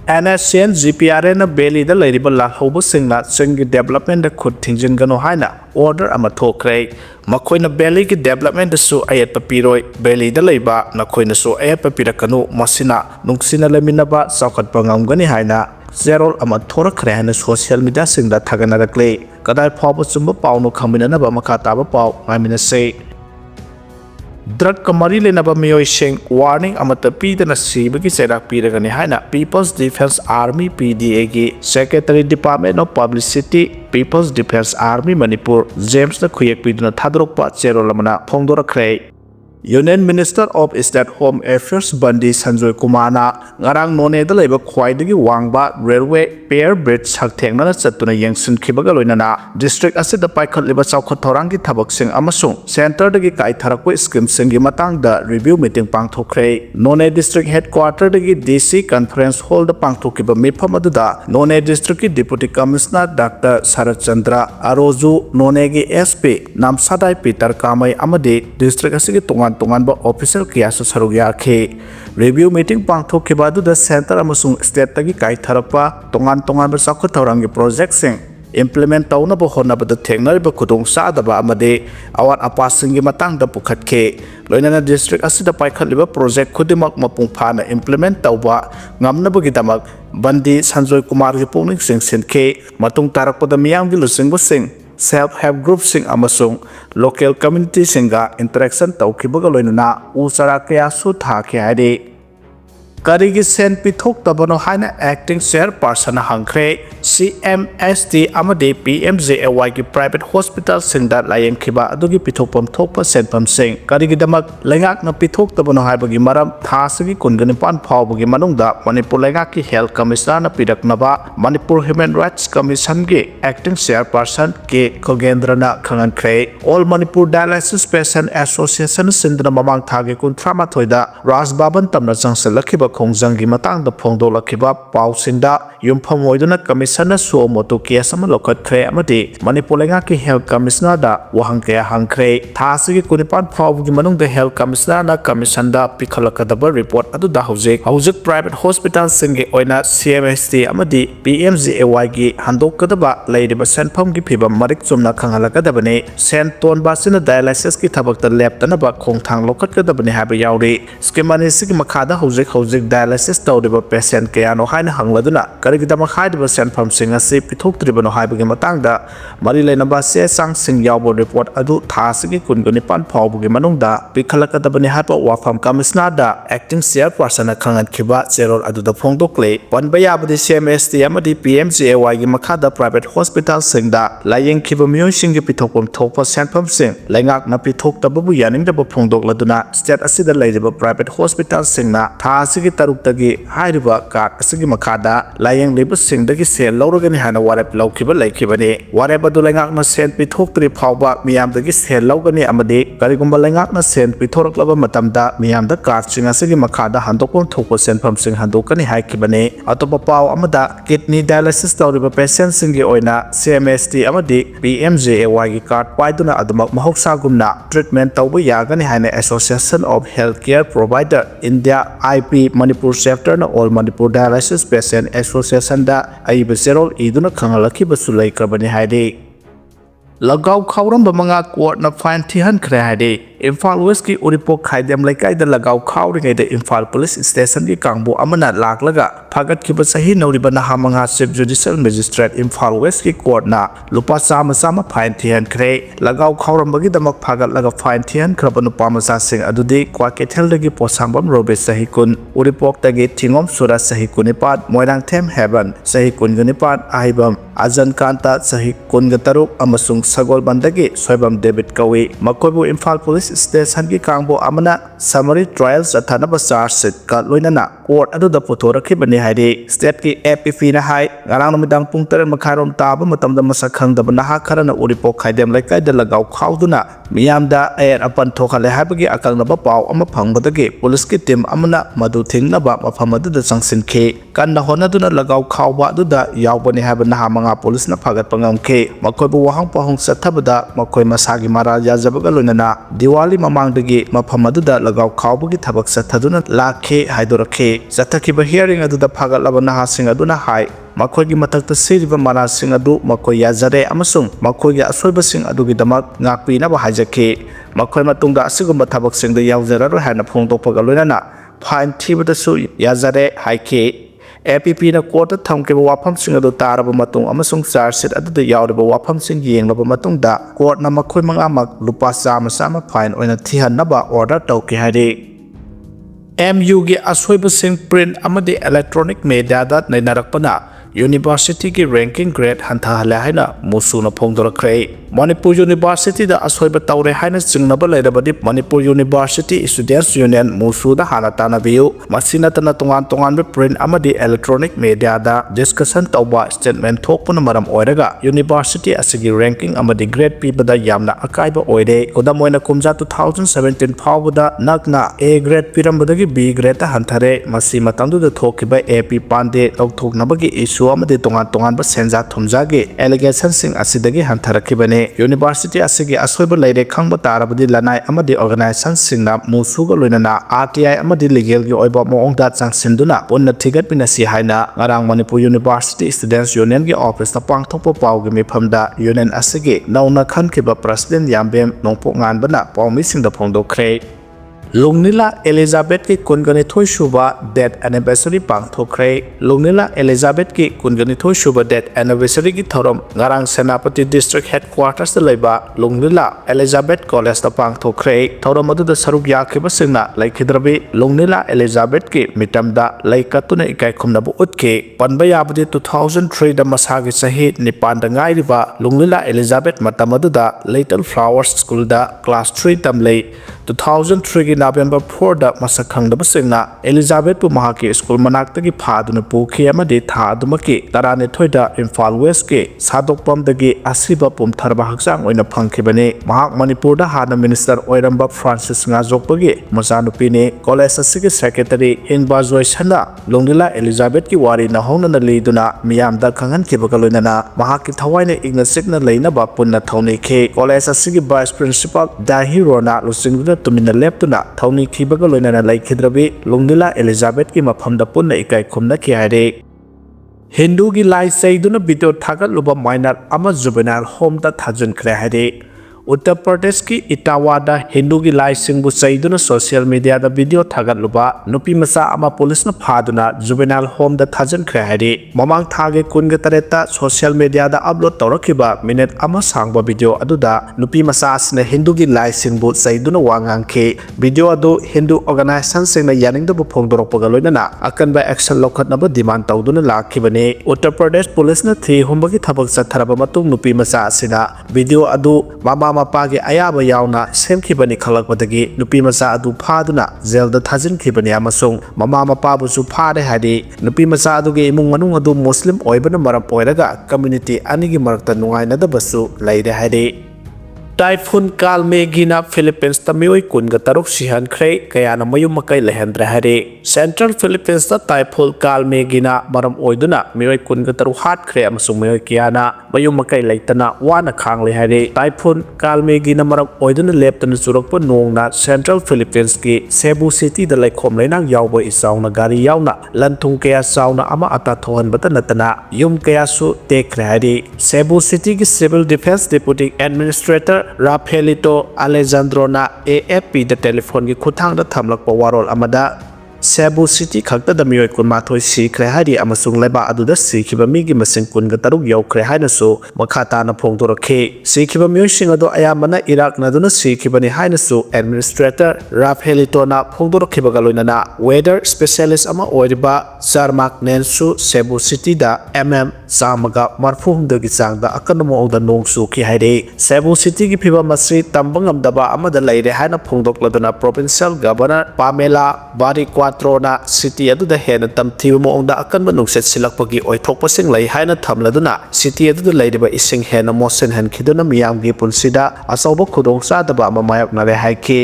NSCN GPRN Belly the Lady Balahobo Singla Singi development the Kut Tinjingano Haina order Amatokre Makoina Belly development the so ayat papiroi Belly the Leba Nakoina so ayat papirakano Masina Nungsina Leminaba Sakat Pangangani Haina Zerol Amatora Kran social media sing that Tagana clay Kadai Papa Sumba Pauno Kaminana Makataba Pau I mean say Drug Kamari Lenaba Meeoi Sheng warning Amata Pidana Sibagi cheirak piragani haina People's Defense Army PDA gi Secretary Department of Publicity People's Defense Army Manipur James na Kuyak Pidana Thadrokpa Cherolamana Phongdorakre Union Minister of State Home Affairs Bandi Sanjoy Kumana ngarang none da leba khwaidagi wangba railway pair bridge hakthengna chatuna yengsin khibaga loinana district asida paikhat leba chawkhat thorangi thabak sing amasung center dagi kai tharakwa scheme singi matang da review meeting pangthokre none district headquarter dagi DC conference hall da pangthokiba mifam aduda none district ki deputy commissioner Dr. Sarat Chandra Aroju none gi SP Namsadai Peter Kamai amade district asigi Tongan official kiyasu sarugya ke review meeting pangthokhiba du the center amasung state tagi kai tharapa tongan ba sakhu thorangi project sing implement tawna bo hona ba thengnar ba khudong sa da ba amade awat apasingi matang da pukhat ke loinana district asida paikhaliba project khudimak mapung phana implement tawba ngamna ba gidamak Bandi Sanjoy Kumar gi pungning sing senke matung tarakpada miyang gi lusing ba sing self-help groups sing amasung local community singa interaction tawkibaga loinana usara kaya su thake hade karigi sen pithok tabano haina acting chairperson hangkre CMST amade PMJAY ki private hospital singda layeng khiba adugi pithokpam thokpa senpam sing karigi damak lengak na pithok tabano haibagi maram thasagi kungani pan phawbagi manungda Manipur lengak ki health commissioner na piraknaba Manipur Human Rights Commission ge acting chairperson ke Kogendra na khangankre All Manipur Dialysis Patient Association sindna mamang thage kun thrama thoida Ras Baban tamna changselakhiba khongjanggi matang da phongdolakhiba pausinda yumpham oiduna commissioner so moto case ama lokhatkre amati Manipur lengak ki health commissioner da wahang kaya hangkre thasigi kunipan phawgi manung da health commissioner na commission da pikhalakadaba report adu da hojik private hospital singi oina CMST amadi PMJAY gi handokadaba leidiba senpham gi phibam marik chumna khangalakadabane sen ton basina dialysis ki thabakta leptana ba khongthang lokhatkadabane haba yauri skemani sigi makhada hojik dialysis tawdiba patient kaya no haina hangladuna karigidama khaidiba senpham singa se pithokthribano haibagi matangda mari leinaba se sang sing yawbo report adu thasigi kungani pan phawbugi manungda pikhalakadabani haba Wapham commissioner da acting chairperson khangan khiba cherol adu da phongdokle panbayabadi CMST amadi PMJAY gi makhada private hospital singda layeng khiba miyoi singi pithokpam thokpa senpham sing lengak na pithoktababu yaningdaba phongdokladuna state asida leidiba private hospital singna thasigi taruktagi hairiba card asigi makhada layeng leba singdagi sel lawragani hana warep lawkhiba laikhibani warep adu lengak na sen pithoktri phawba miyamdagi sel lawgani amadi karigumba lengak na sen pithoraklaba matamda miyamda card sing asigi makhada handokpam thokpa senpham sing handokani haikibani atopa paw amada kidney dialysis tawriba patient singi oina CMST amadi PMJAY gi card paiduna adumak mahoksagumna treatment tawba yagani hana Association of Healthcare Provider India IP Manipur chapter na All Manipur Dialysis Patient Association da aiba zerol iduna khangalakhiba sulai krabani haide lagaw khawram bamanga court na fine thihan khre haide Imphal West ki Uripok khaidem laikai da lagaw khawringai da Imphal Police Station ki kangbo amana laklaga phagat khiba sahi nauriba na hamanga Chief Judicial Magistrate Imphal West ki court na lupa sama fine thihan khre lagaw khawram bagi damak phagat laga fine thihan khrabanu pamasa sing adudi kwa kethel dagi posambam robe sahi kun Uripok dagi thingom sura sahi kunipat Moirang Them Heaven sahi kunganipat ahibam Ajan Kanta sahi kungataruk amasung Sagol Bandagi Soibam David Kawi makoibu Imphal Police Station ki kangbo amana summary trials athanaba charge sheet ka loinana court adu da puthorakhibani haide state ki APP na hai ngarang numidang pung 3 makharom taba matamda masakhang da naha kharana Uripok khaidem laikai da lagaw khawduna miyamda ayat apan thokhale habagi akangnaba paw ama phangbadagi police ki team amana madu thingnaba mafam aduda changsinkhe kanna honaduna lagaw khawba aduda yawbani haba naha manga police na phagat pangamkhe makoibu wahang pahong sathabada makoi masagi mara yajabaga loinana diwali mamangdagi mafam aduda lagaw khawbagi thabak sathaduna lakhe haidorakhe zathakiba hearing aduda phagat naha sing aduna hai makoigi matakta siriba mara sing adu makoi yazare amasung makoigi asoiba sing adugi damak ngakpi na ba hajake makoi matungda asigumba thabak sing da yawzararo hana phongtokpaga loinana fine thibada su yazare haike APP na court thamke wafam sing adu taraba matung amasung charge sheet adu yawriba wafam sing yenglaba matungda court na makoi manga mak lupa sama fine oina thihanaba order tawke hare MU ge asoiba sing print amadi electronic media da nainarakpana University ki ranking grade hantha hala haina musuna phongdorakre Manipur University da asoiba tawre haina singnaba leirabadi Manipur University Students Union musuda hana tanabiu masina tana tongan print amadi electronic media da discussion tawba statement thokpuna maram oiraga University asigi ranking amadi grade pibada yamna akaiba oire odamoina kumja 2017 phawda nakna A grade pirambadagi B grade ta hanthare masi matandu da thokiba AP pande lokthoknabagi issue amadi tongan ba senja thumjage allegation sing asidagi hantharakhibane University asigi asoiba leire khangba tarabadi lanai amadi organization singna musuga loinana RTI amadi legal gi oiba moongda changsinduna ponna thigat pinasi haina ngarang Manipur University Students Union gi office ta pangthokpa pawgi mifamda union asigi nauna khankhiba president yambem nongpo nganbana pawmi singda phongdokhre Lungnila Elizabeth ki kungani thoi shuba death anniversary pangthokre Lungnila Elizabeth ki kungani thoi shuba death anniversary ki thorom ngarang Senapati district headquarters da laiba Lungnila Elizabeth college da pangthokre thorom adu da saruk yakhiba singna laikhidrabi Lungnila Elizabeth ki mitamda laikatuna ikai khumnabu utke panba yabadi 2003 da masagi sahi nipan da ngairiba Lungnila Elizabeth matamadu da Little Flowers School da class 3 tamlei 2003 ki November 4 da masakhangdaba singna Elizabeth pu mahaki school manakta ki phaduna pukhi amadi thadumaki tarane thoida Imphal West ki sadokpam dagi asiba pumtharba haksang oina phangkhibani mahak Manipur da hana minister oiramba Francis Ngajokpagi machanupini college asigi secretary Ingba Joysana Lungnila Elizabeth ki wari na hongna liduna miyamda khanghankibaga loinana mahaki thawaina igna sikna leinaba punna thaunikhe college asigi vice principal Dahirona lusingna tumina leptuna thawni khibaga loinana laikhidrabi Lungnila Elizabeth ki mafamda punna ikai khumna ki haire Hindu gi lai saiduna video thagat luba minor ama juvenile home da thajun khre haire Uttar Pradesh ki Itawada Hindu gi lai singbu saiduna social media da video thagat luba nupi masa ama police na phaduna juvenile home da thajan khre haire mamang thage kunga tareta social media da upload tawrakhiba minute ama sangba video aduda nupi masa asna Hindu gi lai singbu saiduna wangang khe video adu Hindu organization singna yaning da bu phongdorokpaga loinana akanba action lokhatnaba demand tawduna lakhibane Uttar Pradesh police na 3 humbagi thabak satharaba matung nupi masa asina video adu mama mapagi ayaba yauna semkhibani khalakpadagi nupi macha adu phaduna jail da thajin khibani amasung mama mapabu su phare hadi nupi macha adu ge imung manung adu muslim oibana maram poiraga community anigi marakta nungaina da basu laide hadi Typhoon Kalme gina Philippines ta Meeoi kunga taruk sihan khrei kayana mayum makai lehendra hari Central Philippines ta Typhoon Kalme gina maram oiduna Meeoi kunga taruk hat khrei amasung Meeoi kiana mayum makai leitana wana khang le hari Typhoon Kalme gina maram oiduna leptana surakpa nongna Central Philippines ki Cebu City da laikhom leinang yawba isauna gari yawna lanthung kaya sauna ama ata thohan bata natana yum kaya su tekre hari Cebu City ki Civil Defense Deputy Administrator Rafaelito Alejandrona AFP da telephone ki khuthang da thamlakpa warol amada Cebu City khakta da Meeoi kunmathoi sikre hari amasung leba aduda sikhiba mi gi masing kunga taruk yaukre haina su makhata na phongdorakhe sikhiba Meeoi singado ayamana Iraq na duna sikhibani haina su administrator Rafaelito na phongdorakhiba galoinana weather specialist ama oiriba Sarmak Nensu Cebu City da samaga marfuhum da gi changda akanamo oda nongsu ki haire Cebu City gi phiba masri tambangam daba amada laire haina phongdokladuna provincial governor Pamela Barikwat ꯄꯥꯇ꯭ꯔꯣꯅ ꯁꯤꯇꯤ ꯑꯗꯨꯗ ꯍꯦꯟꯅ ꯇꯝꯊꯤꯕ ꯃꯑꯣꯡꯗ ꯑꯀꯟꯕ ꯅꯨꯡꯁꯤꯠ ꯁꯤꯜꯂꯛꯄꯒꯤ ꯑꯣꯏꯊꯣꯛꯄꯁꯤꯡ ꯂꯩ ꯍꯥꯏꯅ ꯊꯝꯂꯗꯨꯅ city ꯑꯗꯨꯗ ꯂꯩꯔꯤꯕ ꯏꯁꯤꯡ ꯍꯦꯟꯅ ꯃꯣꯠꯁꯤꯟꯍꯟꯈꯤꯗꯨꯅ ꯃꯤꯌꯥꯝꯒꯤ ꯄꯨꯟꯁꯤꯗ ꯑꯆꯧꯕ ꯈꯨꯗꯣꯡꯆꯥꯗꯕ ꯑꯃ ꯃꯥꯌꯣꯛꯅꯔꯦ ꯍꯥꯏꯈꯤ꯫